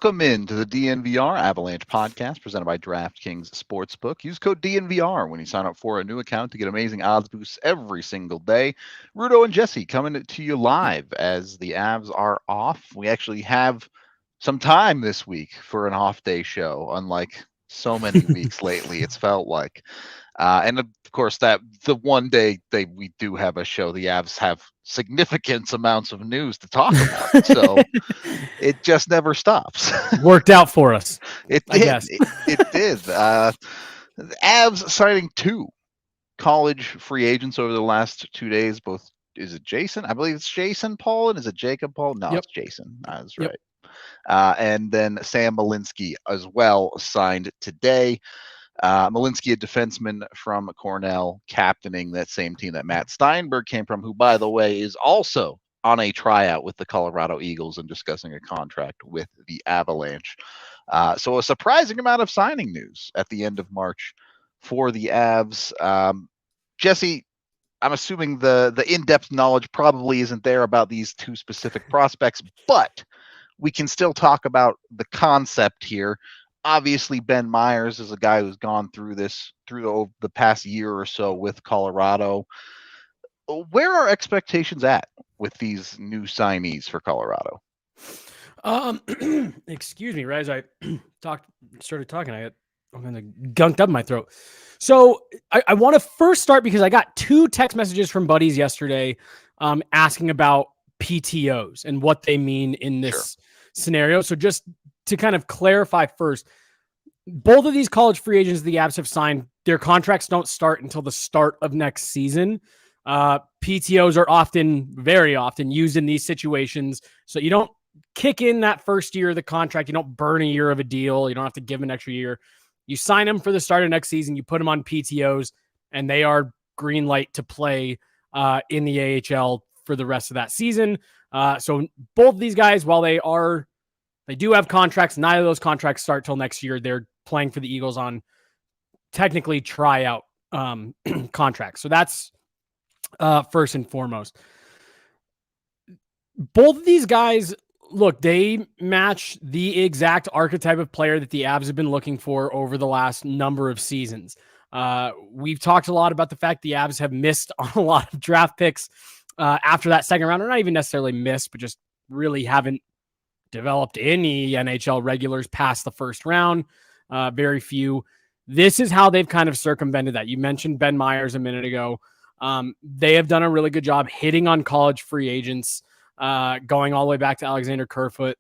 Welcome into the DNVR Avalanche Podcast presented by DraftKings Sportsbook. Use code DNVR when you sign up for a new account to get amazing odds boosts every single day. Rudo and Jesse coming to you live as the Avs are off. We actually have some time this week for an off-day show, unlike so many weeks lately, it's felt like. And of course, that the one day we do have a show, the Avs have significant amounts of news to talk about. So it just never stops. Worked out for us. It did. It did. The Avs signing 2 college free agents over the last 2 days. Both, is it Jason? I believe it's Jason Paul, and is it Jacob Paul? No, It's Jason. That's right. And then Sam Malinsky as well signed today. Malinsky, a defenseman from Cornell, captaining that same team that Matt Steinberg came from, who, by the way, is also on a tryout with the Colorado Eagles and discussing a contract with the Avalanche. So a surprising amount of signing news at the end of March for the Avs. Jesse, I'm assuming the in-depth knowledge probably isn't there about these 2 specific prospects, but we can still talk about the concept here. Obviously, Ben Myers is a guy who's gone through this through the past year or so with Colorado. Where are expectations at with these new signees for Colorado? Excuse me, right as I started talking, I kind of gunked up my throat. So I want to first start because I got 2 text messages from buddies yesterday asking about PTOs and what they mean in this scenario. So just to kind of clarify first, both of these college free agents the Avs have signed, their contracts don't start until the start of next season. PTOs are very often used in these situations. So you don't kick in that first year of the contract. You don't burn a year of a deal. You don't have to give an extra year. You sign them for the start of next season. You put them on PTOs, and they are green light to play in the AHL for the rest of that season. So both of these guys, while they do have contracts, neither of those contracts start till next year. They're playing for the Eagles on technically tryout contracts. So that's first and foremost. Both of these guys, look, they match the exact archetype of player that the Avs have been looking for over the last number of seasons. We've talked a lot about the fact the Avs have missed on a lot of draft picks after that second round, or not even necessarily missed, but just really haven't developed any NHL regulars past the first round. Very few. This is how they've kind of circumvented that. You mentioned Ben Myers a minute ago. They have done a really good job hitting on college free agents, going all the way back to Alexander Kerfoot.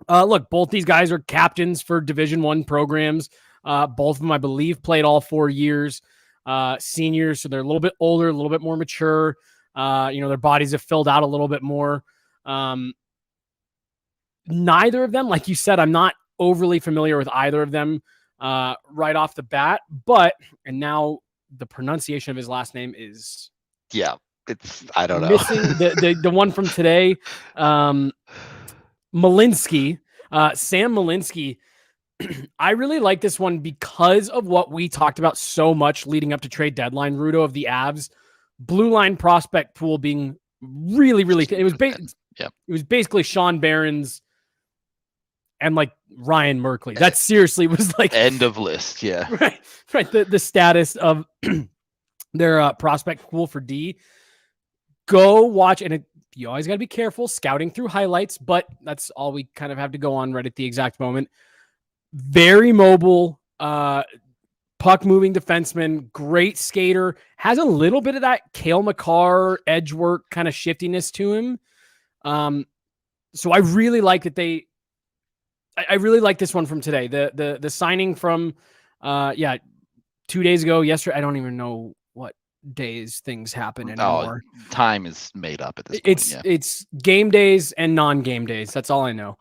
Look, both these guys are captains for Division I programs. Both of them, I believe, played all 4 years. Seniors, so they're a little bit older, a little bit more mature. Their bodies have filled out a little bit more. Neither of them, like you said, I'm not overly familiar with either of them right off the bat, and now the pronunciation of his last name is I don't know. Missing the one from today. Malinsky, Sam Malinsky. I really like this one because of what we talked about so much leading up to trade deadline, Rudo, of the Avs blue line prospect pool being really, really it was it was basically Sean Barron's and like Ryan Merkley. That seriously was like end of list. Yeah. Right. The status of their prospect pool for D. Go watch, and you always got to be careful scouting through highlights, but that's all we kind of have to go on right at the exact moment. Very mobile, puck moving defenseman, great skater, has a little bit of that Cale Makar edge work kind of shiftiness to him. So I really like that I really like this one from today. The signing from 2 days ago, yesterday. I don't even know what days things happen anymore. Time is made up at this point. It's game days and non-game days. That's all I know.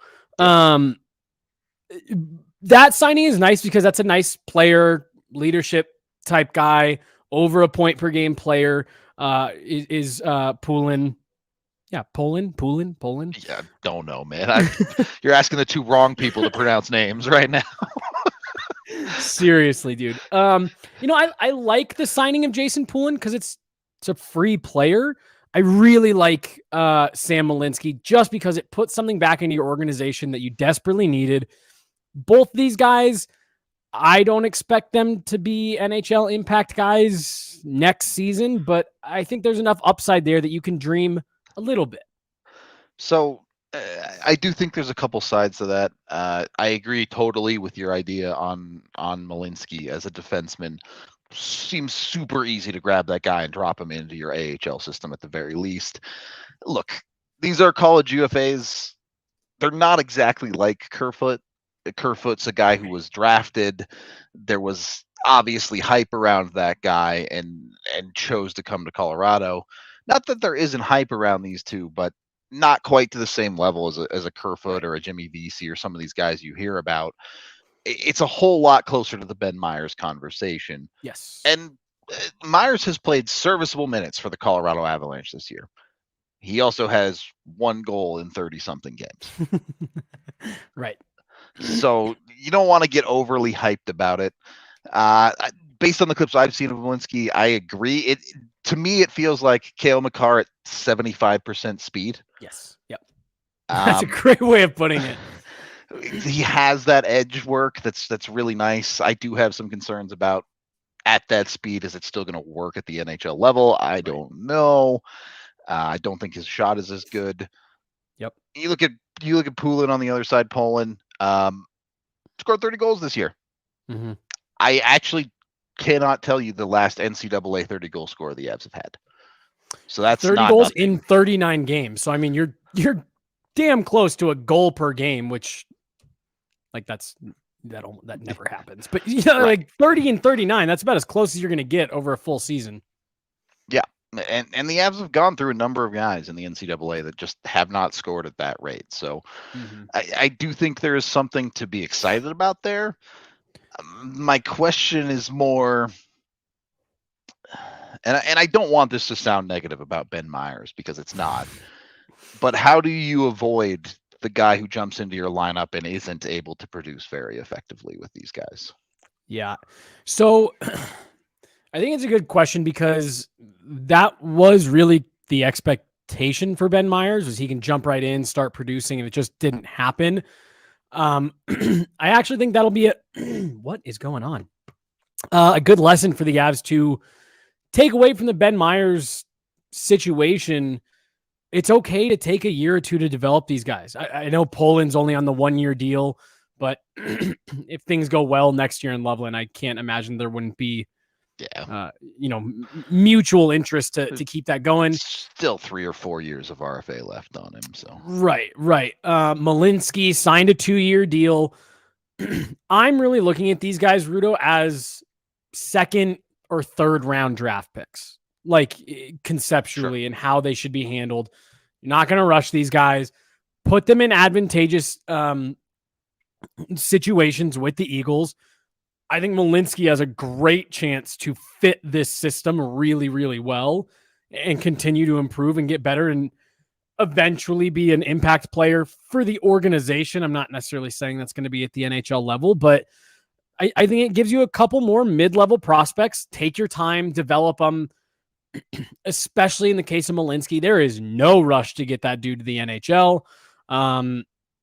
That signing is nice because that's a nice player, leadership type guy, over a point per game player. Is Poulin. Yeah, Poland. Yeah, don't know, man. You're asking the 2 wrong people to pronounce names right now. Seriously, dude. I like the signing of Jason Poulin because it's a free player. I really like Sam Malinsky just because it puts something back into your organization that you desperately needed. Both these guys, I don't expect them to be NHL impact guys next season, but I think there's enough upside there that you can dream a little bit. So I do think there's a couple sides to that. I agree totally with your idea on Malinsky as a defenseman. Seems super easy to grab that guy and drop him into your AHL system at the very least. Look, these are college UFAs. They're not exactly like Kerfoot. Kerfoot's a guy who was drafted. There was obviously hype around that guy and chose to come to Colorado. Not that there isn't hype around these two, but not quite to the same level as a Kerfoot or a Jimmy Vesey or some of these guys you hear about. It's a whole lot closer to the Ben Myers conversation. Yes. And Myers has played serviceable minutes for the Colorado Avalanche this year. He also has 1 goal in 30-something games. Right. So you don't want to get overly hyped about it. Based on the clips I've seen of Malinsky, I agree. To me, it feels like Cale Makar at 75% speed. Yes. Yep. That's a great way of putting it. He has that edge work that's really nice. I do have some concerns about at that speed, is it still going to work at the NHL level? I don't know. I don't think his shot is as good. Yep. You look at Poulin on the other side. Poulin scored 30 goals this year. Mm-hmm. I actually cannot tell you the last NCAA 30 goal scorer the Avs have had. So that's 30 not goals nothing. in 39 games. So I mean, you're damn close to a goal per game, which like that never happens. But you know, Right. like 30 and 39, that's about as close as you're going to get over a full season. Yeah. And the Avs have gone through a number of guys in the NCAA that just have not scored at that rate. So I do think there is something to be excited about there. My question is more, and I don't want this to sound negative about Ben Myers because it's not, but how do you avoid the guy who jumps into your lineup and isn't able to produce very effectively with these guys? Yeah. So I think it's a good question because that was really the expectation for Ben Myers, was he can jump right in, start producing, and it just didn't happen. I actually think that'll be what is going on? A good lesson for the Avs to take away from the Ben Myers situation. It's okay to take a year or two to develop these guys. I know Poland's only on the 1-year deal, but if things go well next year in Loveland, I can't imagine there wouldn't be mutual interest to keep that going. Still 3 or 4 years of RFA left on him. So right. Malinsky signed a 2-year deal. I'm really looking at these guys, Rudo, as 2nd or 3rd round draft picks, like conceptually, and how they should be handled. You're not going to rush these guys. Put them in advantageous situations with the Eagles. I think Malinsky has a great chance to fit this system really, really well and continue to improve and get better and eventually be an impact player for the organization. I'm not necessarily saying that's going to be at the NHL level, but I think it gives you a couple more mid-level prospects. Take your time, develop them, especially in the case of Malinsky. There is no rush to get that dude to the NHL.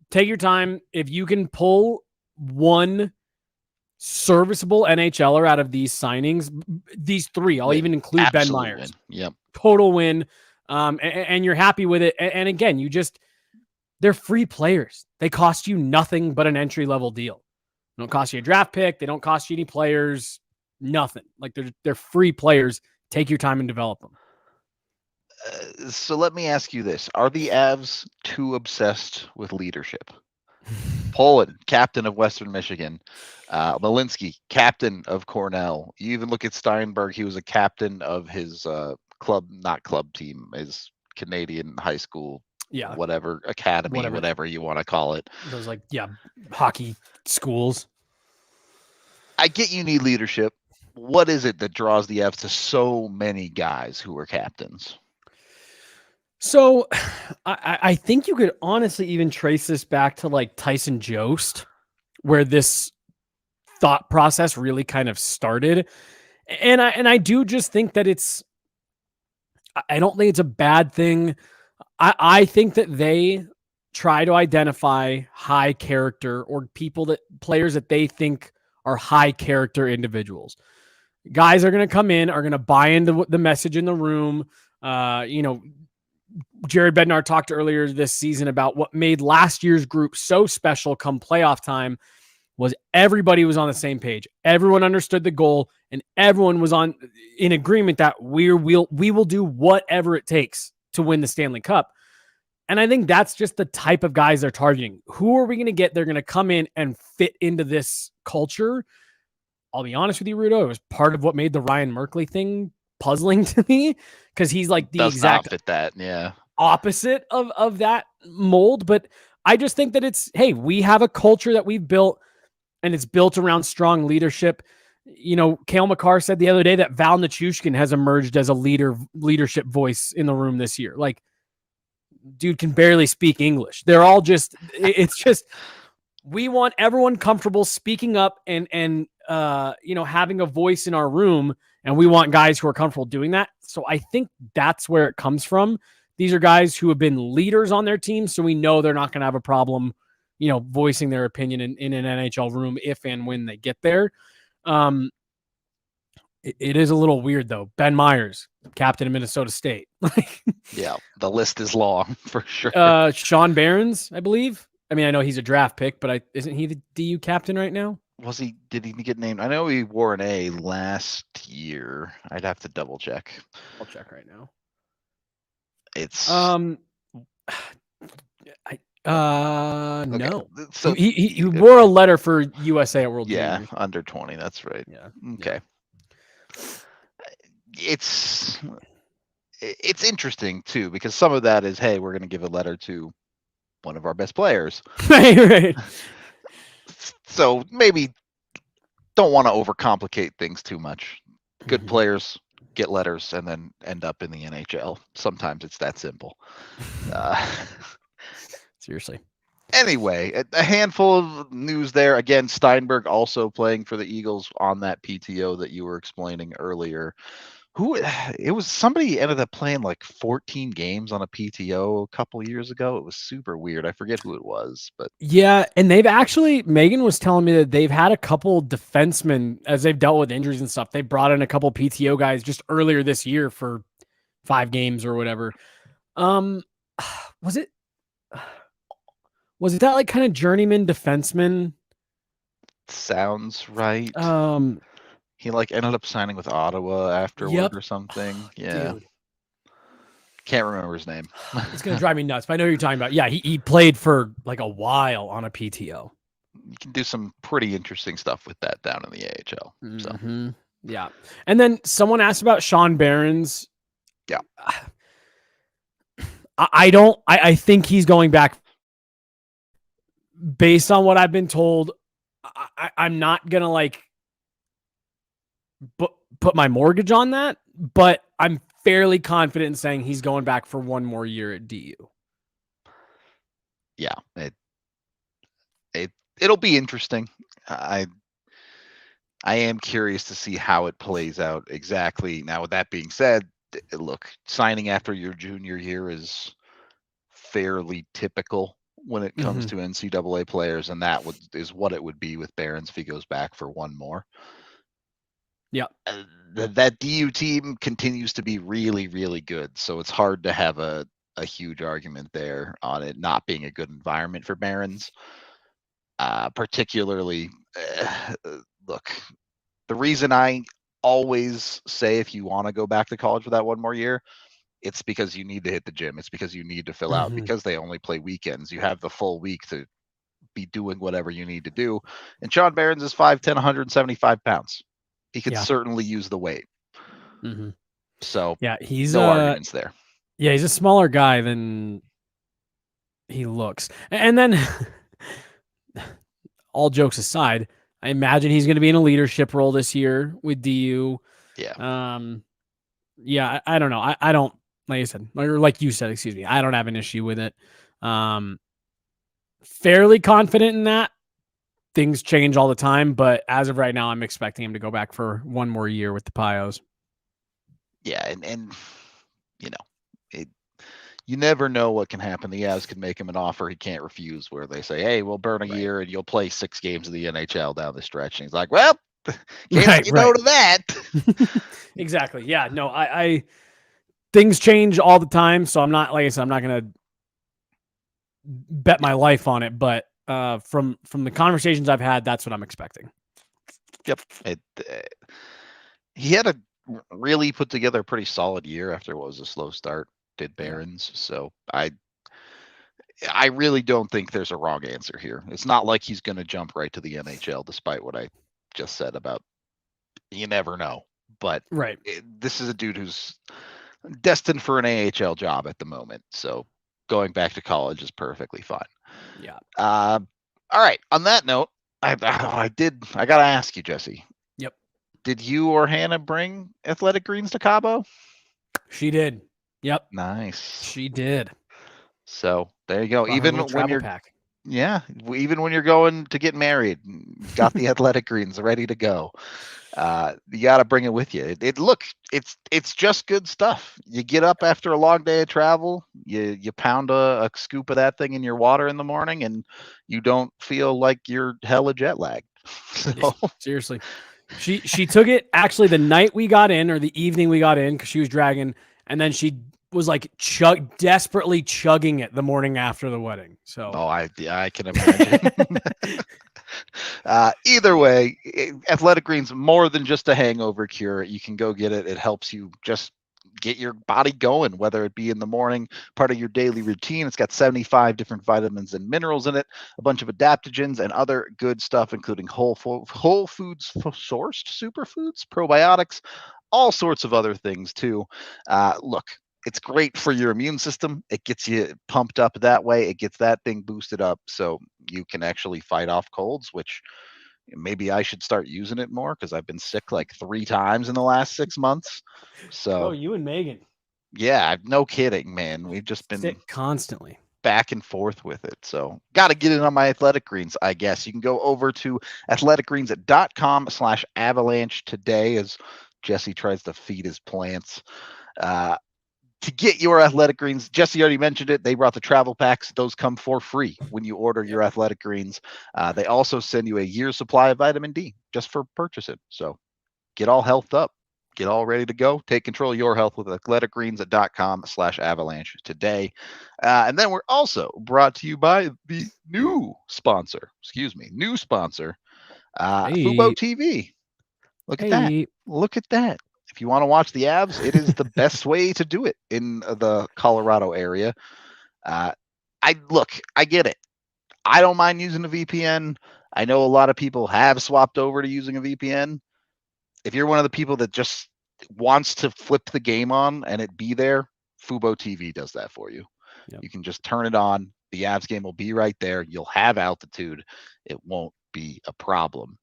Take your time. If you can pull one serviceable NHLer out of these signings, these 3, I'll even include Ben Myers. Yep. Total win. And you're happy with it. And again, they're free players. They cost you nothing but an entry-level deal. They don't cost you a draft pick. They don't cost you any players. Nothing. Like they're free players. Take your time and develop them. So let me ask you this. Are the Avs too obsessed with leadership? Poland, captain of Western Michigan. Malinsky, captain of Cornell. You even look at Steinberg. He was a captain of his team, his Canadian high school, whatever, academy, whatever you want to call it. Those hockey schools. I get you need leadership. What is it that draws the Avs to so many guys who are captains? So I think you could honestly even trace this back to like Tyson Jost, where this thought process really kind of started. And I do just think that it's I don't think it's a bad thing. I think that they try to identify high character or players that they think are high character individuals. Guys are going to come in, are going to buy into the message in the room. Jared Bednar talked earlier this season about what made last year's group so special come playoff time was everybody was on the same page. Everyone understood the goal and everyone was in agreement that we will do whatever it takes to win the Stanley Cup. And I think that's just the type of guys they're targeting. Who are we going to get? They're going to come in and fit into this culture. I'll be honest with you, Rudo. It was part of what made the Ryan Merkley thing puzzling to me because he's like the exact fit that, yeah, opposite of that mold. But I just think that hey, we have a culture that we've built, and it's built around strong leadership. Cale Makar said the other day that Val Nichushkin has emerged as a leadership voice in the room this year. Like, dude can barely speak English. They're all it's just, we want everyone comfortable speaking up and having a voice in our room. And we want guys who are comfortable doing that. So I think that's where it comes from. These are guys who have been leaders on their team. So we know they're not going to have a problem, voicing their opinion in an NHL room if and when they get there. It is a little weird though. Ben Myers, captain of Minnesota State. Yeah, the list is long for sure. Sean Barons, I believe. I mean, I know he's a draft pick, but isn't he the DU captain right now? Did he get named? I know he wore an A last year. I'd have to double check. I'll check right now. It's no. So he wore a letter for USA at World yeah, Juniors. under 20. That's right. Yeah. Okay. Yeah. It's interesting too because some of that is, hey, we're going to give a letter to one of our best players. Right. So maybe don't want to overcomplicate things too much. Good players get letters and then end up in the NHL. Sometimes it's that simple. Seriously. Anyway, a handful of news there. Again, Steinberg also playing for the Eagles on that PTO that you were explaining earlier. Somebody ended up playing like 14 games on a PTO a couple years ago. It was super weird. I forget who it was, but yeah. And Megan was telling me that they've had a couple defensemen as they've dealt with injuries and stuff. They brought in a couple PTO guys just earlier this year for 5 games or whatever. Was it that like kind of journeyman defenseman? Sounds right. He like ended up signing with Ottawa afterward or something. Yeah. Dude. Can't remember his name. It's going to drive me nuts, but I know who you're talking about. Yeah, he played for like a while on a PTO. You can do some pretty interesting stuff with that down in the AHL. So. Yeah. And then someone asked about Sean Barons. Yeah. I think he's going back. Based on what I've been told, I'm not going to like put my mortgage on that, but I'm fairly confident in saying he's going back for one more year at DU. Yeah, it'll be interesting. I am curious to see how it plays out exactly. Now, with that being said, look, signing after your junior year is fairly typical when it comes to NCAA players, and that is what it would be with Barons if he goes back for one more. Yeah, that DU team continues to be really, really good. So it's hard to have a huge argument there on it not being a good environment for Barons. Particularly, look, the reason I always say if you want to go back to college for that one more year, it's because you need to hit the gym. It's because you need to fill out because they only play weekends. You have the full week to be doing whatever you need to do. And Sean Barons is 5'10", 175 pounds. He could certainly use the weight. So yeah, he's no arguments there. Yeah, he's a smaller guy than he looks. And then all jokes aside, I imagine he's going to be in a leadership role this year with DU. Yeah. Yeah, I don't know. I don't, like I said, or like you said, excuse me, I don't have an issue with it. Fairly confident in that. Things change all the time, but as of right now, I'm expecting him to go back for one more year with the Pios. Yeah, and you know, you never know what can happen. The Avs can make him an offer he can't refuse, where they say, "Hey, we'll burn a year and you'll play 6 games of the NHL down the stretch." And he's like, "Well, can't say no to that." Exactly. Yeah. No, I things change all the time, so I'm not, like I said, I'm not gonna bet my life on it, but from the conversations I've had, that's what I'm expecting. Yep. He had a really put together a pretty solid year after what was a slow start. Did Barons, so I really don't think there's a wrong answer here. It's not like he's going to jump right to the NHL, despite what I just said about you never know. But this is a dude who's destined for an AHL job at the moment. So going back to college is perfectly fine. Yeah. All right. On that note, I got to ask you, Jesse. Yep. Did you or Hannah bring athletic greens to Cabo? She did. Yep. Nice. She did. So there you go. Even when you're pack. Yeah, even when you're going to get married, got the athletic greens ready to go. You got to bring it with you. It's just good stuff. You get up after a long day of travel, you pound a scoop of that thing in your water in the morning, and you don't feel like you're hella jet lagged. So. Seriously, she took it actually the night we got in, or the evening we got in, because she was dragging, and then she was like desperately chugging it the morning after the wedding. So I can imagine. Either way, athletic greens more than just a hangover cure. You can go get it. It helps you just get your body going, whether it be in the morning, part of your daily routine. It's got 75 different vitamins and minerals in it, a bunch of adaptogens and other good stuff, including whole foods sourced superfoods, probiotics, all sorts of other things too. Look, it's great for your immune system. It gets you pumped up that way. It gets that thing boosted up so you can actually fight off colds, which maybe I should start using it more because I've been sick like 3 times in the last 6 months. So, you and Megan. Yeah, no kidding, man. We've just been sick constantly back and forth with it. So got to get it on my athletic greens, I guess. You can go over to athleticgreens.com/avalanche today as Jesse tries to feed his plants. To get your athletic greens, Jesse already mentioned it. They brought the travel packs. Those come for free when you order your athletic greens. They also send you a year's supply of vitamin D just for purchasing. So get all healthed up. Get all ready to go. Take control of your health with athleticgreens.com/avalanche today. And then we're also brought to you by the new sponsor, Fubo TV. Look at that. Look at that. If you want to watch the Avs, it is the best way to do it in the Colorado area. I get it. I don't mind using a VPN. I know a lot of people have swapped over to using a VPN. If you're one of the people that just wants to flip the game on and it be there, Fubo TV does that for you. Yep. You can just turn it on. The Avs game will be right there. You'll have altitude. It won't be a problem.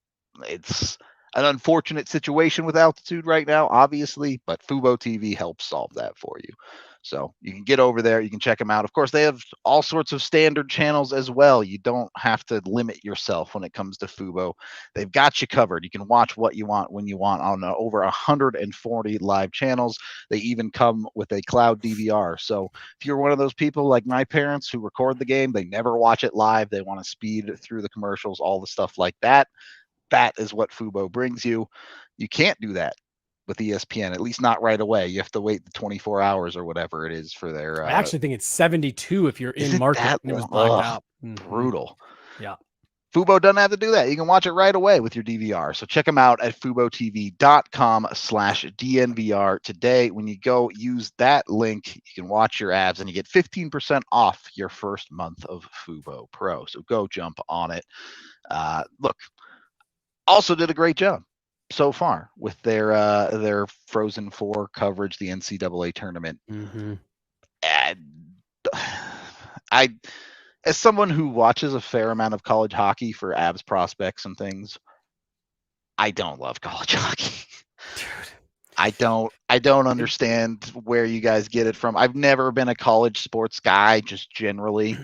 It's an unfortunate situation with altitude right now, obviously, but Fubo TV helps solve that for you. So you can get over there. You can check them out. Of course, they have all sorts of standard channels as well. You don't have to limit yourself when it comes to Fubo. They've got you covered. You can watch what you want when you want on over 140 live channels. They even come with a cloud DVR. So if you're one of those people like my parents who record the game, they never watch it live. They want to speed through the commercials, all the stuff like that. That is what Fubo brings you. You can't do that with ESPN, at least not right away. You have to wait the 24 hours or whatever it is for their. I actually think it's 72 if you're in market and it was blacked out. Brutal. Yeah. Fubo doesn't have to do that. You can watch it right away with your DVR. So check them out at FuboTV.com/DNVR today. When you go use that link, you can watch your Avs and you get 15% off your first month of Fubo Pro. So go jump on it. Look, also did a great job so far with their Frozen Four coverage, the NCAA tournament. Mm-hmm. And as someone who watches a fair amount of college hockey for Avs prospects and things, I don't love college hockey. Dude. I don't understand where you guys get it from. I've never been a college sports guy, just generally,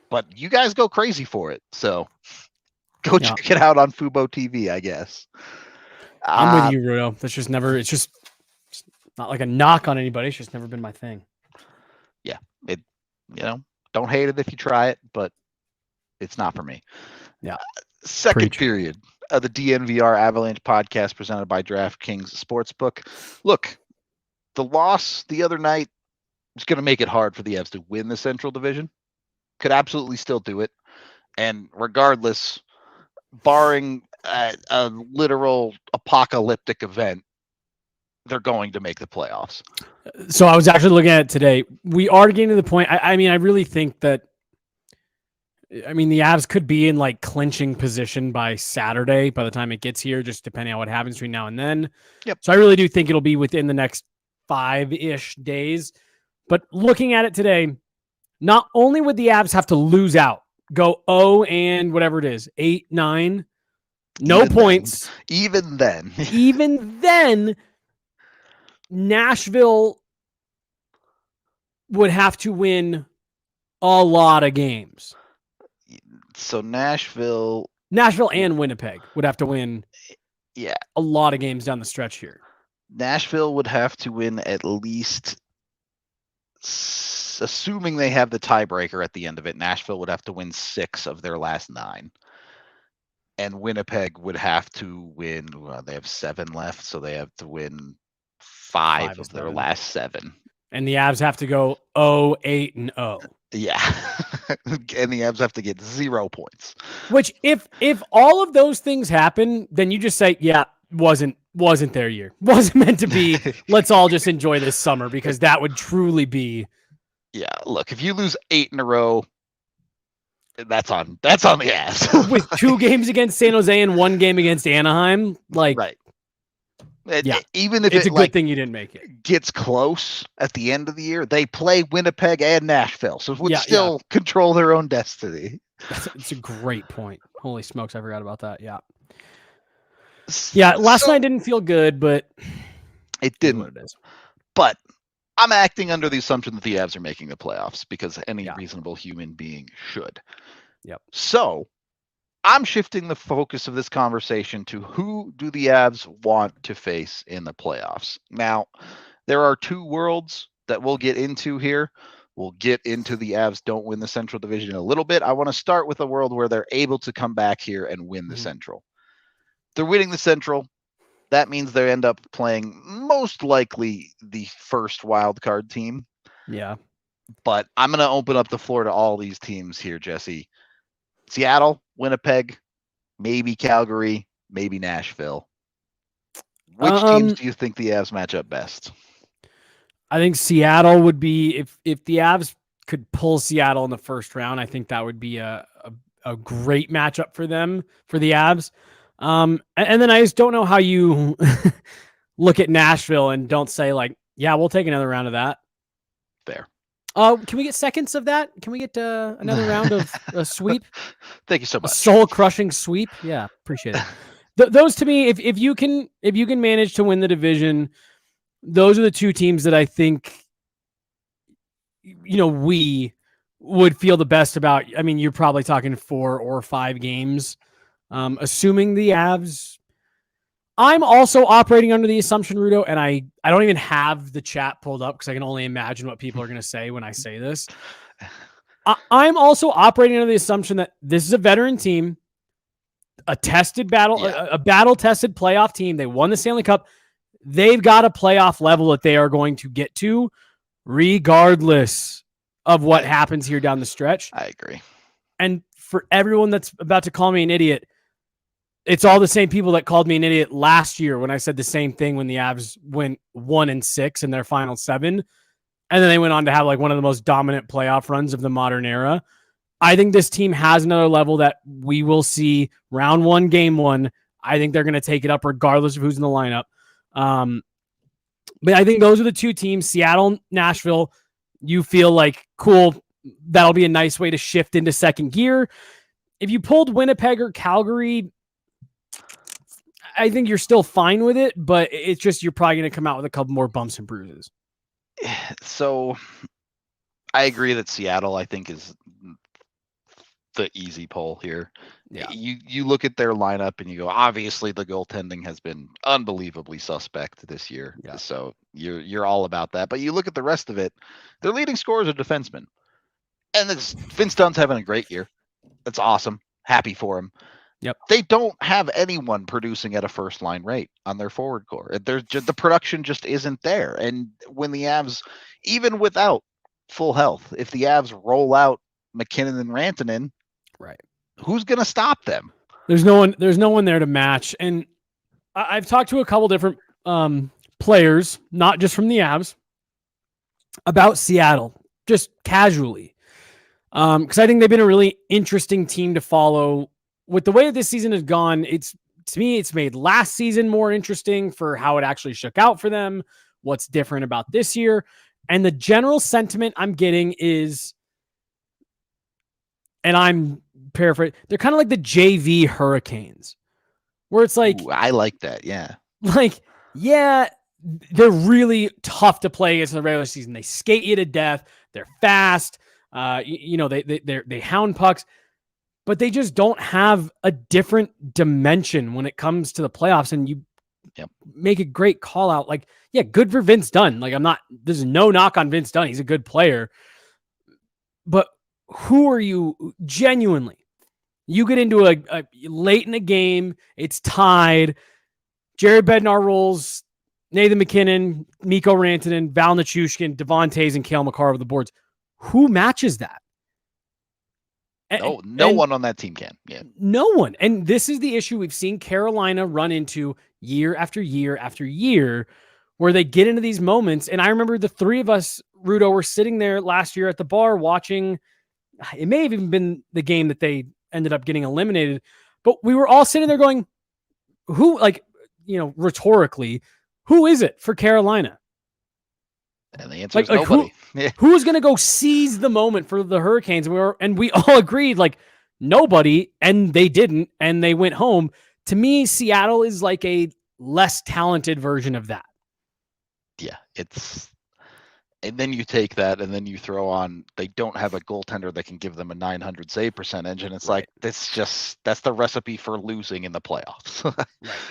but you guys go crazy for it. So go check it out on Fubo TV, I guess. I'm with you, Rudo. That's just never. It's just Not like a knock on anybody. It's just never been my thing. Yeah, it. Don't hate it if you try it, but it's not for me. Yeah. Second Preach. period of the DNVR Avalanche Podcast presented by DraftKings Sportsbook. Look, the loss the other night is going to make it hard for the Avs to win the Central Division. Could absolutely still do it. And regardless, barring a literal apocalyptic event, they're going to make the playoffs. So I was actually looking at it today. We are getting to the point. I really think that. The Avs could be in like clinching position by Saturday by the time it gets here, just depending on what happens between now and then. Yep. So I really do think it'll be within the next 5-ish days. But looking at it today, not only would the Avs have to lose out, go 0 and whatever it is, 8, 9, no Even points. Then. Even then, Nashville would have to win a lot of games. So Nashville and Winnipeg would have to win a lot of games down the stretch here. Nashville would have to win at least, assuming they have the tiebreaker at the end of it, Nashville would have to win 6 of their last 9. And Winnipeg would have to win, they have 7 left, so they have to win 5 of their last 7. And the Avs have to go 0, 8, and 0. Yeah. And the Avs have to get 0 points. Which if all of those things happen, then you just say, yeah, wasn't their year. Wasn't meant to be. Let's all just enjoy this summer, because that would truly be. Yeah, look, if you lose 8 in a row, that's on the Avs. With 2 games against San Jose and 1 game against Anaheim, right. Yeah, even if it's a good thing you didn't make it. Gets close at the end of the year, they play Winnipeg and Nashville, so would still control their own destiny. It's a great point. Holy smokes, I forgot about that. Yeah. Last night didn't feel good, but it didn't. What it is. But I'm acting under the assumption that the Avs are making the playoffs, because any reasonable human being should. Yep. So I'm shifting the focus of this conversation to who do the Avs want to face in the playoffs. Now, there are 2 worlds that we'll get into here. We'll get into the Avs don't win the Central Division in a little bit. I want to start with a world where they're able to come back here and win the Central. They're winning the Central. That means they end up playing most likely the first wild card team. Yeah. But I'm going to open up the floor to all these teams here, Jesse. Seattle, Winnipeg, maybe Calgary, maybe Nashville. Which teams do you think the Avs match up best? I think Seattle would be, if the Avs could pull Seattle in the first round, I think that would be a great matchup for them, for the Avs. And then I just don't know how you look at Nashville and don't say like, yeah, we'll take another round of that. Fair. Can we get seconds of that? Can we get another round of a sweep? Thank you so much. A soul-crushing sweep. Yeah, appreciate it. Those to me, if you can manage to win the division, those are the 2 teams that I think we would feel the best about. I mean, you're probably talking 4 or 5 games, assuming the Avs. I'm also operating under the assumption, Rudo, and I don't even have the chat pulled up because I can only imagine what people are going to say when I say this. I'm also operating under the assumption that this is a veteran team, a tested battle, a battle-tested playoff team. They won the Stanley Cup. They've got a playoff level that they are going to get to, regardless of what happens here down the stretch. I agree. And for everyone that's about to call me an idiot, it's all the same people that called me an idiot last year when I said the same thing when the Avs went 1-6 in their final 7. And then they went on to have like one of the most dominant playoff runs of the modern era. I think this team has another level that we will see round 1, game 1. I think they're going to take it up regardless of who's in the lineup. But I think those are the 2 teams, Seattle, Nashville. You feel like, cool, that'll be a nice way to shift into second gear. If you pulled Winnipeg or Calgary, I think you're still fine with it, but it's just you're probably going to come out with a couple more bumps and bruises. So I agree that Seattle, I think, is the easy poll here. Yeah. You look at their lineup and you go, obviously the goaltending has been unbelievably suspect this year. Yeah. So you're all about that. But you look at the rest of it, their leading scorers are defensemen. And Vince Dunn's having a great year. That's awesome. Happy for him. Yep. They don't have anyone producing at a first line rate on their forward core. The production just isn't there. And when the Avs, even without full health, if the Avs roll out McKinnon and Rantanen, right, who's going to stop them? There's no one there to match. And I've talked to a couple different players, not just from the Avs, about Seattle, just casually. Because I think they've been a really interesting team to follow. With the way that this season has gone, to me, it's made last season more interesting for how it actually shook out for them, what's different about this year. And the general sentiment I'm getting is, and I'm paraphrasing, they're kind of like the JV Hurricanes, where it's like, Ooh, I like that. Yeah. Like, yeah, they're really tough to play against in the regular season. They skate you to death. They're fast. They hound pucks, but they just don't have a different dimension when it comes to the playoffs. And you make a great call out. Like, yeah, good for Vince Dunn. Like, there's no knock on Vince Dunn. He's a good player. But who are you genuinely? You get into a late in the game, it's tied. Jared Bednar rolls Nathan McKinnon, Mikko Rantanen, Val Nichushkin, Devon Toews, and Cale Makar over the boards. Who matches that? No one on that team can. Yeah. No one. And this is the issue we've seen Carolina run into year after year after year, where they get into these moments. And I remember the three of us, Rudo, were sitting there last year at the bar watching. It may have even been the game that they ended up getting eliminated, but we were all sitting there going, who, like, rhetorically, who is it for Carolina? And the answer is nobody. Who is going to go seize the moment for the Hurricanes? And we all agreed, like, nobody, and they didn't, and they went home. To me, Seattle is like a less talented version of that. Yeah, and then you take that and then you throw on, they don't have a goaltender that can give them a 900 save percentage. And it's like, that's the recipe for losing in the playoffs.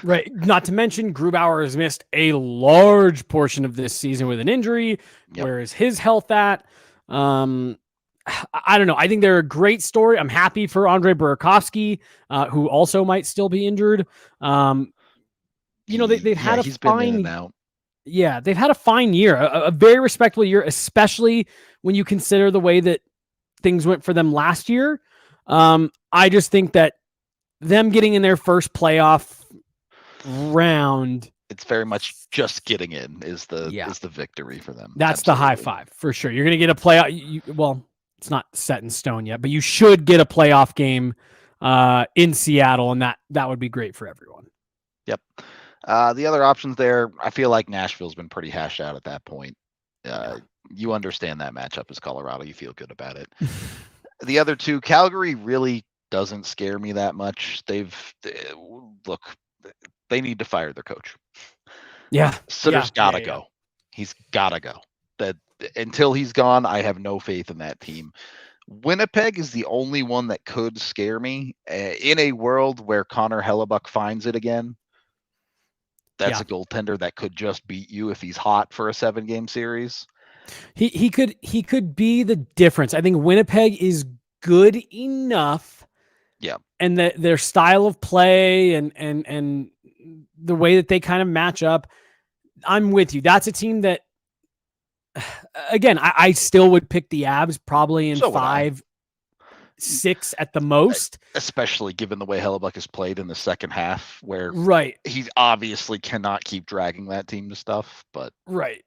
Right. Not to mention Grubauer has missed a large portion of this season with an injury. Yep. Where is his health at? I don't know. I think they're a great story. I'm happy for Andre Burakovsky, who also might still be injured. They've had he's been in and out. Yeah, they've had a fine year, a very respectable year, especially when you consider the way that things went for them last year. I just think that them getting in their first playoff round, it's very much just getting in is the victory for them. That's absolutely the high five for sure. You're going to get a playoff. It's not set in stone yet, but you should get a playoff game in Seattle, and that would be great for everyone. Yep. The other options there, I feel like Nashville's been pretty hashed out at that point. You understand that matchup is Colorado. You feel good about it. The other two, Calgary really doesn't scare me that much. They need to fire their coach. Yeah. Sutter's got to go. He's got to go. That until he's gone, I have no faith in that team. Winnipeg is the only one that could scare me in a world where Connor Hellebuck finds it again. That's a goaltender that could just beat you if he's hot for a 7-game series. He could be the difference. I think Winnipeg is good enough. Yeah. And their style of play and the way that they kind of match up. I'm with you. That's a team that, again, I still would pick the Avs probably in 5-6 at the most. Especially given the way Hellebuck has played in the second half, where he obviously cannot keep dragging that team to stuff. But right.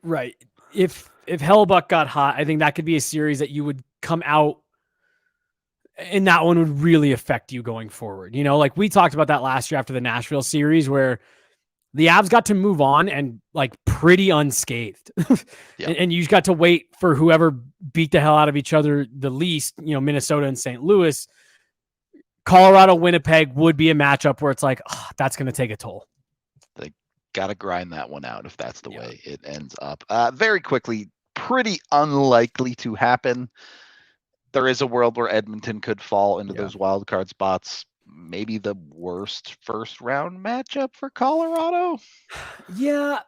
If Hellebuck got hot, I think that could be a series that you would come out, and that one would really affect you going forward. Like we talked about that last year after the Nashville series, where the Avs got to move on and like pretty unscathed. And you just got to wait for whoever beat the hell out of each other the least, Minnesota and St. Louis. Colorado, Winnipeg would be a matchup where it's like, that's going to take a toll. They got to grind that one out if that's the way it ends up. Very quickly, pretty unlikely to happen. there is a world where Edmonton could fall into Yeah. those wild card spots. Maybe the worst first round matchup for Colorado. Yeah.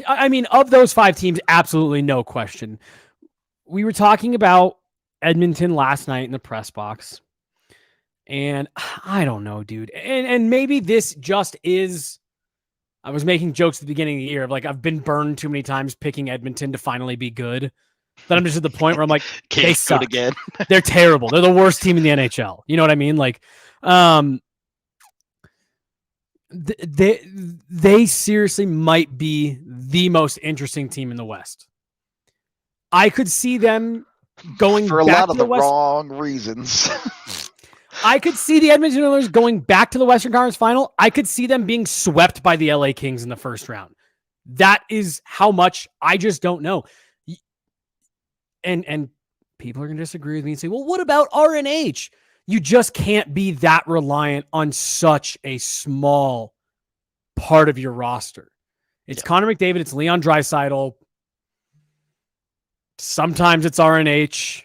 I mean, of those 5 teams, absolutely no question. We were talking about Edmonton last night in the press box. And I don't know, dude. And maybe this just is. I was making jokes at the beginning of the year of like, I've been burned too many times picking Edmonton to finally be good. That I'm just at the point where I'm like, they suck. Again. They're terrible. They're the worst team in the NHL. You know what I mean? Like, they seriously might be the most interesting team in the West. I could see them going for a back lot to of the the West. wrong reasons. I could see the Edmonton Oilers going back to the Western Conference Final. I could see them being swept by the LA Kings in the first round. That is how much I just don't know. And people are going to disagree with me and say, well, what about RNH? You just can't be that reliant on such a small part of your roster. It's Connor McDavid. It's Leon Draisaitl. Sometimes it's RNH.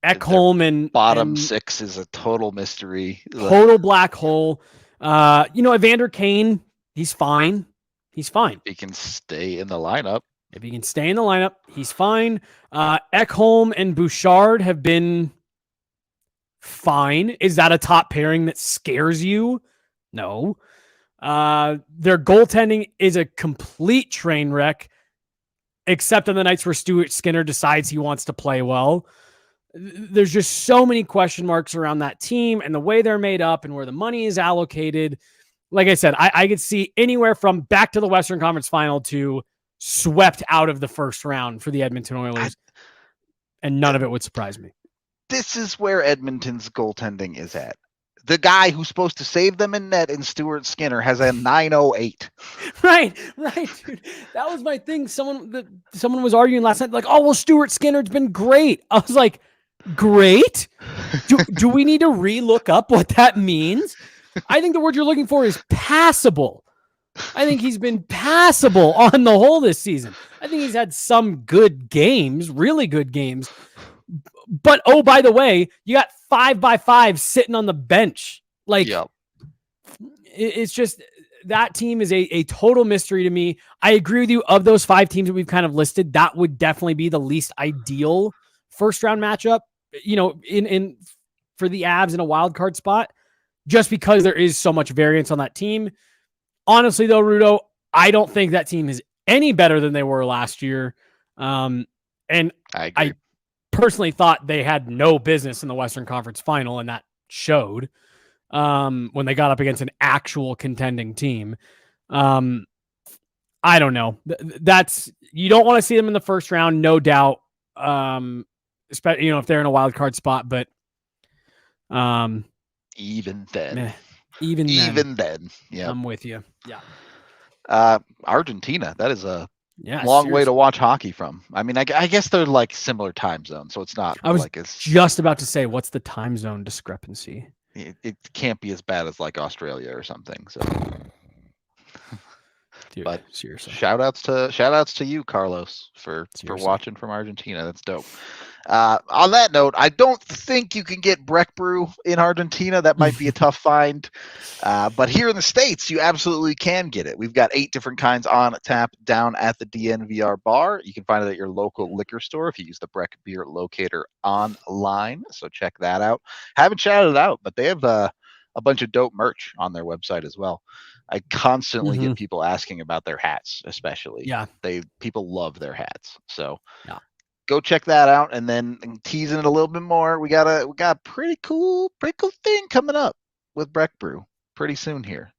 Ekholm and bottom 6 is a total mystery. Total black hole. Evander Kane, he's fine. He's fine. He can stay in the lineup. If he can stay in the lineup, he's fine. Ekholm and Bouchard have been fine. Is that a top pairing that scares you? No. Their goaltending is a complete train wreck, except on the nights where Stuart Skinner decides he wants to play well. There's just so many question marks around that team and the way they're made up and where the money is allocated. Like I said, I could see anywhere from back to the Western Conference Final to swept out of the first round for the Edmonton Oilers. And none of it would surprise me. This is where Edmonton's goaltending is at. The guy who's supposed to save them in net in Stuart Skinner has a 908. Right, dude. That was my thing. Someone was arguing last night, like, oh, well, Stuart Skinner's been great. I was like, great? Do we need to re-look up what that means? I think the word you're looking for is passable. I think he's been passable on the whole this season. I think he's had some good games, really good games. But, oh, by the way, you got 5x5 sitting on the bench. Like, it's just that team is a total mystery to me. I agree with you. Of those 5 teams that we've kind of listed, that would definitely be the least ideal first round matchup, in for the Avs in a wild card spot, just because there is so much variance on that team. Honestly, though, Rudo, I don't think that team is any better than they were last year. And I personally thought they had no business in the Western Conference Final, and that showed when they got up against an actual contending team. I don't know. You don't want to see them in the first round, no doubt. Especially, if they're in a wild card spot, but even then, yeah, I'm with you. Yeah. Argentina, that is a long way to watch hockey from. I mean, I guess they're like similar time zones, so it's not. I was just about to say, what's the time zone discrepancy? It can't be as bad as like Australia or something. So, dude, but seriously, shout outs to you, Carlos, for watching from Argentina. That's dope. On that note, I don't think you can get Breck Brew in Argentina. That might be a tough find. But here in the States, you absolutely can get it. We've got 8 different kinds on tap down at the DNVR bar. You can find it at your local liquor store if you use the Breck Beer Locator online. So check that out. Haven't shouted it out, but they have a bunch of dope merch on their website as well. I constantly get people asking about their hats, especially. Yeah. People love their hats. So go check that out, and then teasing it a little bit more. We got a pretty cool thing coming up with Breck Brew pretty soon here.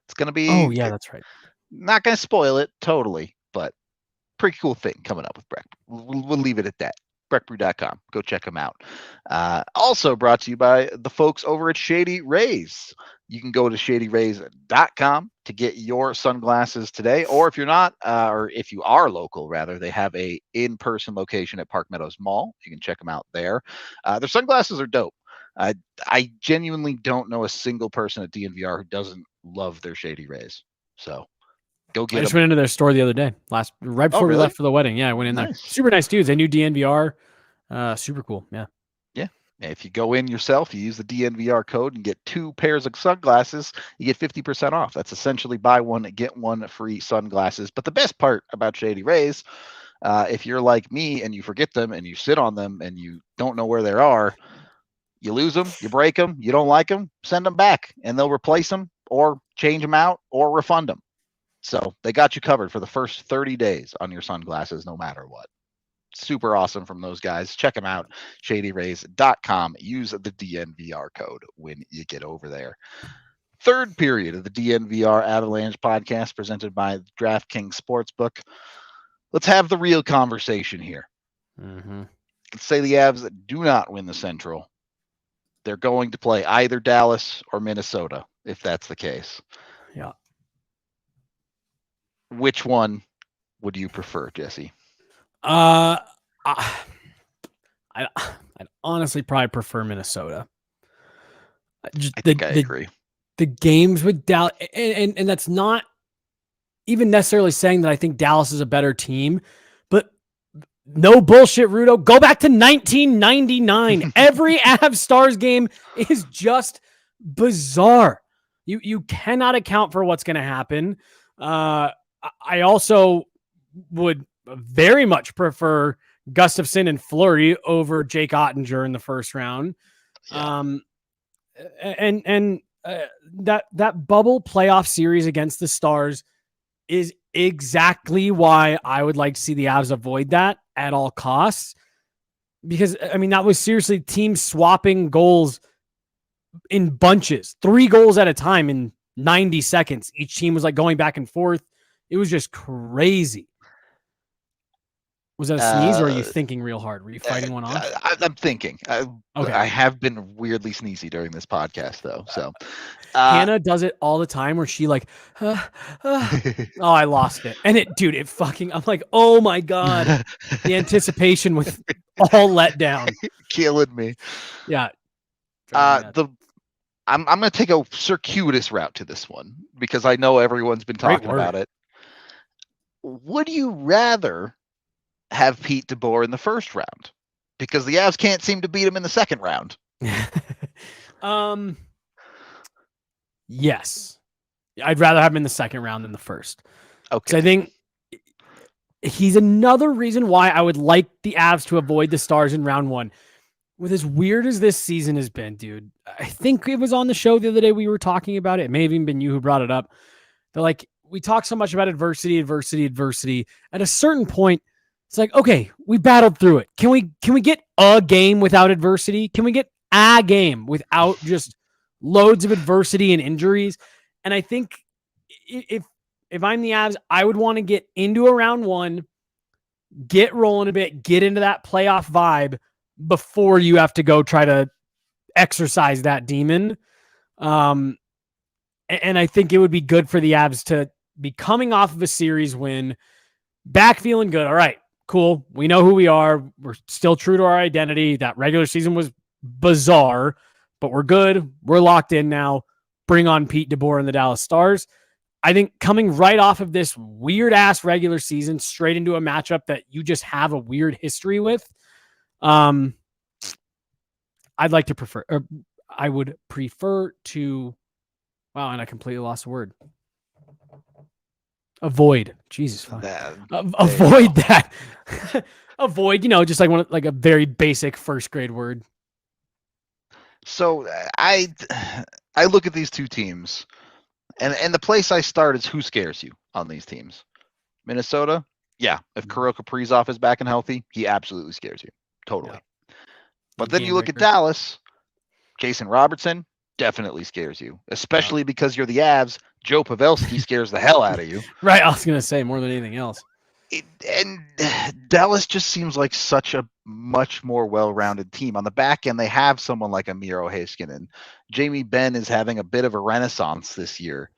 It's gonna be. Oh yeah, that's right. Not gonna spoil it totally, but pretty cool thing coming up with Breck. We'll leave it at that. BreckBrew.com. Go check them out. Also brought to you by the folks over at Shady Rays. You can go to shadyrays.com to get your sunglasses today, or if you're not, or if you are local, rather, they have a in-person location at Park Meadows Mall. You can check them out there. Their sunglasses are dope. I genuinely don't know a single person at DNVR who doesn't love their Shady Rays. So go get them. I just went into their store the other day, right before we left for the wedding. Yeah, I went in there. Super nice dudes. They knew DNVR. Super cool. Yeah. Yeah. If you go in yourself, you use the DNVR code and get 2 pairs of sunglasses, you get 50% off. That's essentially buy one, get one free sunglasses. But the best part about Shady Rays, if you're like me and you forget them and you sit on them and you don't know where they are, you lose them, you break them, you don't like them, send them back and they'll replace them or change them out or refund them. So they got you covered for the first 30 days on your sunglasses, no matter what. Super awesome from those guys. Check them out, shadyrays.com. Use the DNVR code when you get over there. Third period of the DNVR Avalanche podcast presented by DraftKings Sportsbook. Let's have the real conversation here. Mm-hmm. Let's say the Avs do not win the Central. They're going to play either Dallas or Minnesota, if that's the case. Yeah. Which one would you prefer, Jesse? I'd honestly probably prefer Minnesota. I agree. The games with Dallas, and that's not even necessarily saying that I think Dallas is a better team, but no bullshit, Rudo. Go back to 1999. Every Avs Stars game is just bizarre. You cannot account for what's going to happen. I also would very much prefer Gustafsson and Fleury over Jake Ottinger in the first round. Yeah. That bubble playoff series against the Stars is exactly why I would like to see the Avs avoid that at all costs. Because, I mean, that was seriously teams swapping goals in bunches, 3 goals at a time in 90 seconds. Each team was like going back and forth. It was just crazy. Was that a sneeze or are you thinking real hard? Were you fighting one off? I'm thinking. Okay. I have been weirdly sneezy during this podcast, though. So Hannah does it all the time where she like, oh, I lost it. And it fucking, I'm like, oh my God. The anticipation with all let down. Killing me. Yeah. I'm going to take a circuitous route to this one because I know everyone's been talking about it. Would you rather have Pete DeBoer in the first round? Because the Avs can't seem to beat him in the second round. Yes. I'd rather have him in the second round than the first. Okay. I think he's another reason why I would like the Avs to avoid the Stars in round 1. With as weird as this season has been, dude, I think it was on the show the other day we were talking about it. It may have even been you who brought it up. They're like, we talk so much about adversity. At a certain point, it's like, okay, we battled through it. Can we get a game without adversity? Can we get a game without just loads of adversity and injuries? And I think if I'm the Avs, I would want to get into a round 1, get rolling a bit, get into that playoff vibe before you have to go try to exercise that demon. And I think it would be good for the Avs to be coming off of a series win, back feeling good. All right, cool. We know who we are. We're still true to our identity. That regular season was bizarre, but we're good. We're locked in now. Bring on Pete DeBoer and the Dallas Stars. I think coming right off of this weird ass regular season straight into a matchup that you just have a weird history with, I would prefer to, wow, and I completely lost the word. Avoid. Jesus. Avoid that. Avoid, just like a very basic first grade word. So I look at these two teams, and the place I start is who scares you on these teams. Minnesota, yeah. If Kirill Kaprizov is back and healthy, he absolutely scares you. Totally. Yeah. But then you look at Dallas, Jason Robertson definitely scares you, especially because you're the Avs. Joe Pavelski scares the hell out of you. Right, I was going to say more than anything else. And Dallas just seems like such a much more well-rounded team. On the back end, they have someone like Miro Heiskanen. Jamie Benn is having a bit of a renaissance this year.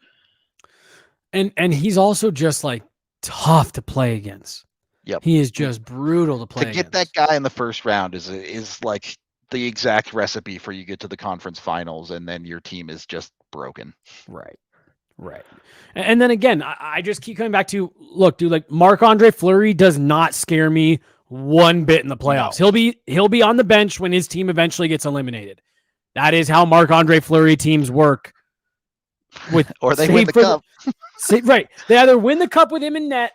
And he's also just like tough to play against. Yep. He is just brutal to play against. To get that guy in the first round is like the exact recipe for you get to the conference finals and then your team is just broken. Right. And then again, I just keep coming back to, look, dude, like Marc-Andre Fleury does not scare me one bit in the playoffs. No. He'll be on the bench when his team eventually gets eliminated. That is how Marc-Andre Fleury teams work. Or they win the cup. Right. They either win the cup with him in net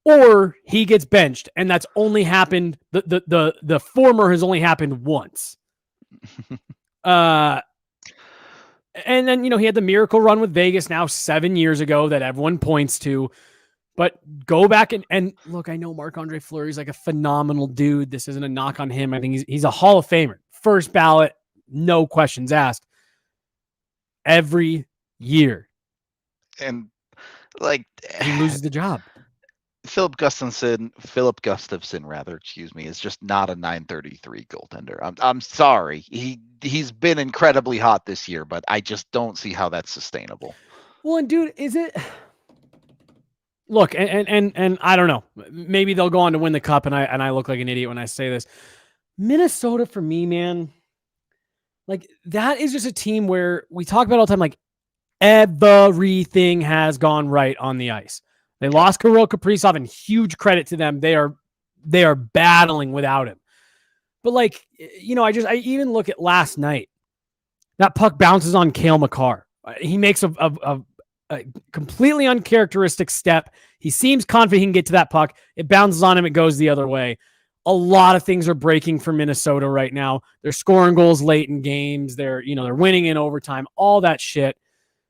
or he gets benched. And that's only happened. The former has only happened once. And then, he had the miracle run with Vegas now 7 years ago that everyone points to. But go back and look, I know Marc-Andre Fleury is like a phenomenal dude. This isn't a knock on him. I think he's a Hall of Famer. First ballot, no questions asked. Every year. And he loses the job. Philip Gustafson, is just not a .933 goaltender. I'm sorry. He's been incredibly hot this year, but I just don't see how that's sustainable. Well, and dude, is it? Look, and I don't know. Maybe they'll go on to win the cup, and I look like an idiot when I say this. Minnesota, for me, man, that is just a team where we talk about all the time, everything has gone right on the ice. They lost Kirill Kaprizov, and huge credit to them. They are battling without him. But I even look at last night. That puck bounces on Cale Makar. He makes a completely uncharacteristic step. He seems confident he can get to that puck. It bounces on him. It goes the other way. A lot of things are breaking for Minnesota right now. They're scoring goals late in games. They're winning in overtime. All that shit.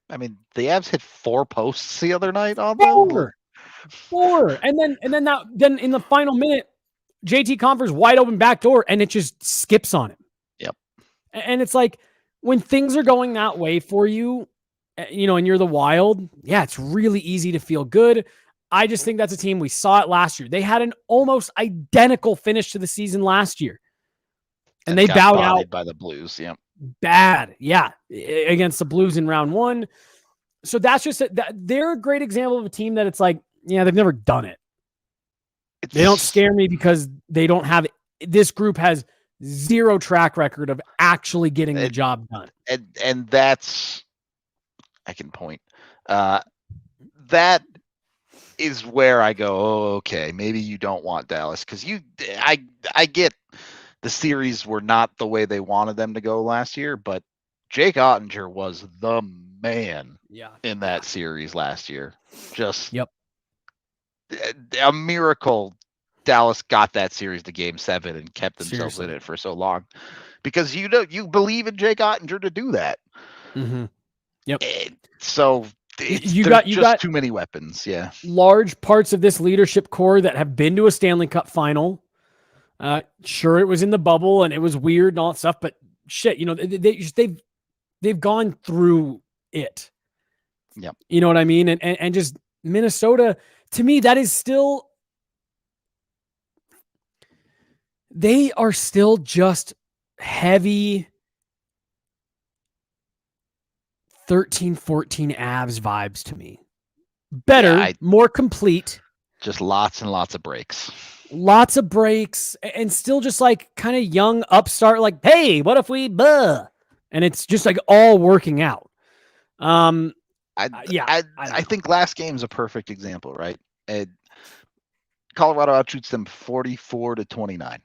I mean, the Avs hit 4 posts the other night on them. 4. And then in the final minute, JT Compher's wide open back door, and it just skips on him. Yep. And it's like when things are going that way for you, and you're the Wild, yeah, it's really easy to feel good. I just think that's a team, we saw it last year. They had an almost identical finish to the season last year. And they bowed out by the Blues. Yeah. Bad. Yeah. Against the Blues in round 1. So that's just they're a great example of a team that it's like, yeah, they've never done it. They don't scare me because they don't have this group has zero track record of actually getting the job done. And that's, I can point. That is where I go, oh, okay, maybe you don't want Dallas because I get the series were not the way they wanted them to go last year, but Jake Ottinger was the man in that series last year. Just a miracle Dallas got that series to Game 7 and kept themselves in it for so long because you believe in Jake Ottinger to do that. Mm-hmm. Yep. So you got too many weapons. Yeah. Large parts of this leadership core that have been to a Stanley Cup final. Sure, it was in the bubble and it was weird and all that stuff, but shit, they've gone through it. Yep. You know what I mean? And just Minnesota, to me, that is still, they are still just heavy 13, 14 Avs vibes to me. Better, more complete. Just lots and lots of breaks. Lots of breaks and still just kind of young upstart, hey, what if we and it's just all working out. I think last game's a perfect example, right? Colorado outshoots them 44-29.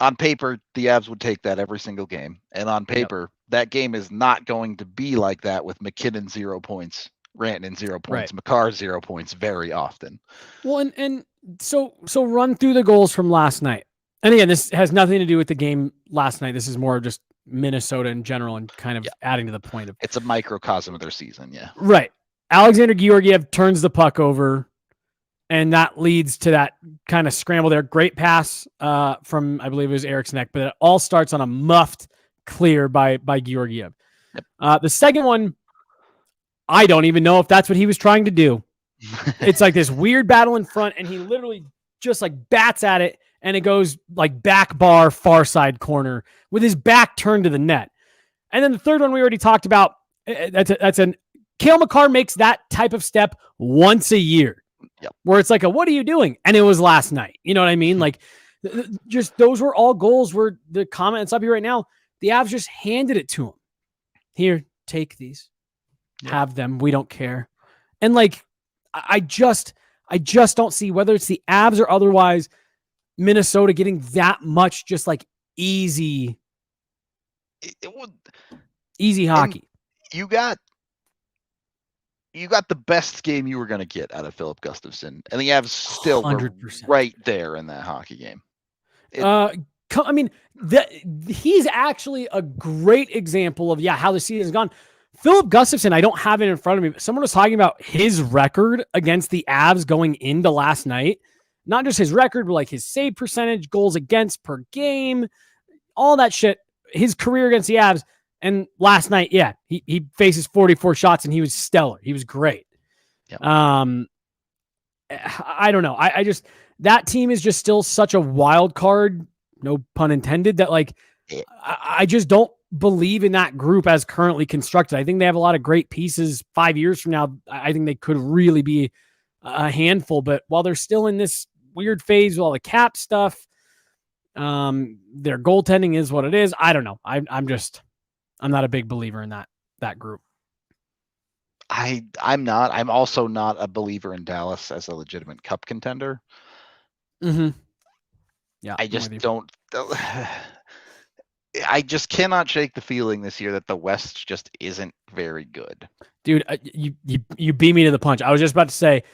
On paper, the Avs would take that every single game. And on paper, that game is not going to be like that with McKinnon 0 points, Rantanen 0 points, Makar 0 points very often. Well, and so run through the goals from last night. And again, this has nothing to do with the game last night. This is more just Minnesota in general and kind of adding to the point of it's a microcosm of their season. Yeah. Right. Alexander Georgiev turns the puck over and that leads to that kind of scramble there. Great pass from, I believe it was Eric's neck, but it all starts on a muffed clear by Georgiev. Yep. The second one, I don't even know if that's what he was trying to do. It's this weird battle in front and he literally just bats at it and it goes back bar, far side corner with his back turned to the net. And then the third one we already talked about, that's Cale Makar makes that type of step once a year. Yep. Where it's what are you doing? And it was last night. You know what I mean? Just those were all goals where the comments up here right now, the Avs just handed it to him. Here, take these. Yep. Have them. We don't care. And I just don't see whether it's the Avs or otherwise, Minnesota getting that much just like easy hockey. You got the best game you were going to get out of Philip Gustafsson, and the Avs still 100%. Were right there in that hockey game. I mean, he's actually a great example of how the season's gone. Philip Gustafsson, I don't have it in front of me, but someone was talking about his record against the Avs going into last night. Not just his record, but like his save percentage, goals against per game, all that shit. His career against the Avs. And last night, he faces 44 shots and he was stellar. He was great. Yep. I don't know. I just, that team is just still such a wild card, no pun intended, that like, I just don't believe in that group as currently constructed. I think they have a lot of great pieces 5 years from now. I think they could really be a handful, but while they're still in this weird phase with all the cap stuff, their goaltending is what it is. I don't know. I'm not a big believer in that group. I'm not. I'm also not a believer in Dallas as a legitimate cup contender. Mm-hmm. Yeah. I just don't. I just cannot shake the feeling this year that the West just isn't very good. Dude, you beat me to the punch. I was just about to say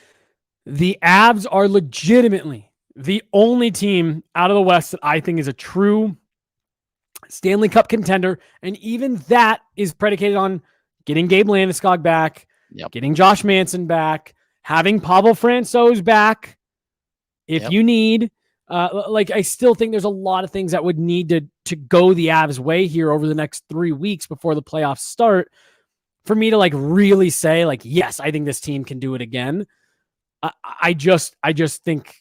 the Avs are legitimately the only team out of the West that I think is a true Stanley Cup contender, and even that is predicated on getting Gabe Landeskog back, getting Josh Manson back, having Pavel Francouz back if you need. I still think there's a lot of things that would need to go the Avs' way here over the next 3 weeks before the playoffs start for me to like really say like, yes, I think this team can do it again. I just think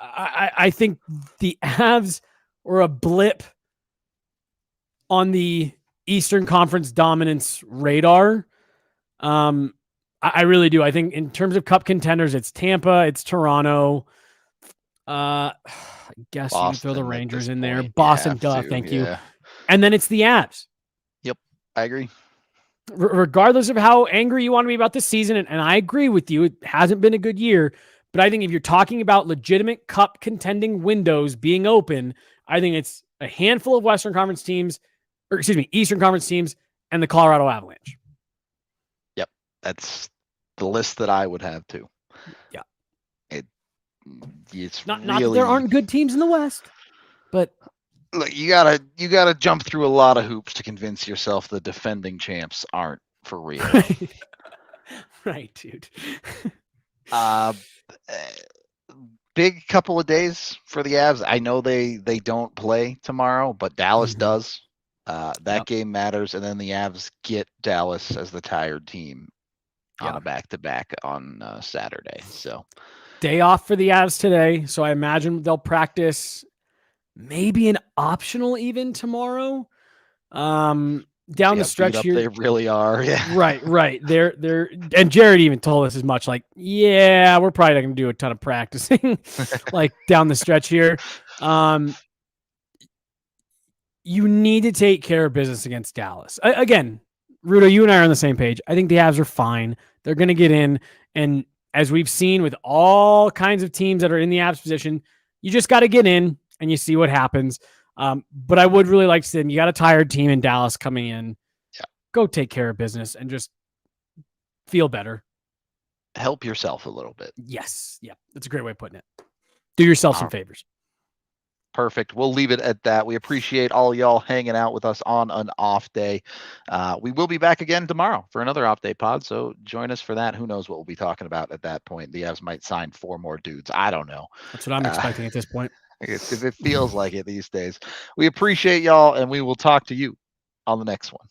I think the Avs were a blip on the Eastern Conference dominance radar. I really do. I think in terms of cup contenders, it's Tampa, it's Toronto. I guess Boston, you can throw the Rangers in there. Boston, thank you. And then it's the Avs. Yep, I agree. Regardless of how angry you want to be about this season, and I agree with you, it hasn't been a good year, but I think if you're talking about legitimate cup contending windows being open, I think it's a handful of Eastern Conference teams, and the Colorado Avalanche. Yep, that's the list that I would have too. Yeah. It's not that there aren't good teams in the West, but look, you gotta jump through a lot of hoops to convince yourself the defending champs aren't for real. Right, dude. Big couple of days for the Avs. I know they don't play tomorrow, but Dallas does. That game matters, and then the Avs get Dallas as the tired team on a back-to-back on Saturday. So day off for the Avs today, so I imagine they'll practice maybe an optional even tomorrow. Down the stretch here, they really are. Yeah, right. They're and Jared even told us as much. Like, yeah, we're probably not going to do a ton of practicing, like down the stretch here. You need to take care of business against Dallas. Again, Rudo, you and I are on the same page. I think the Avs are fine. They're going to get in, and as we've seen with all kinds of teams that are in the Avs position, you just got to get in and you see what happens. But I would really like to see them. You got a tired team in Dallas coming in. Yeah. Go take care of business and just feel better. Help yourself a little bit. Yes. Yeah. That's a great way of putting it. Do yourself some favors. Perfect. We'll leave it at that. We appreciate all y'all hanging out with us on an off day. We will be back again tomorrow for another off day pod. So join us for that. Who knows what we'll be talking about at that point. The Avs might sign 4 more dudes. I don't know. That's what I'm expecting at this point. If it feels like it these days. We appreciate y'all, and we will talk to you on the next one.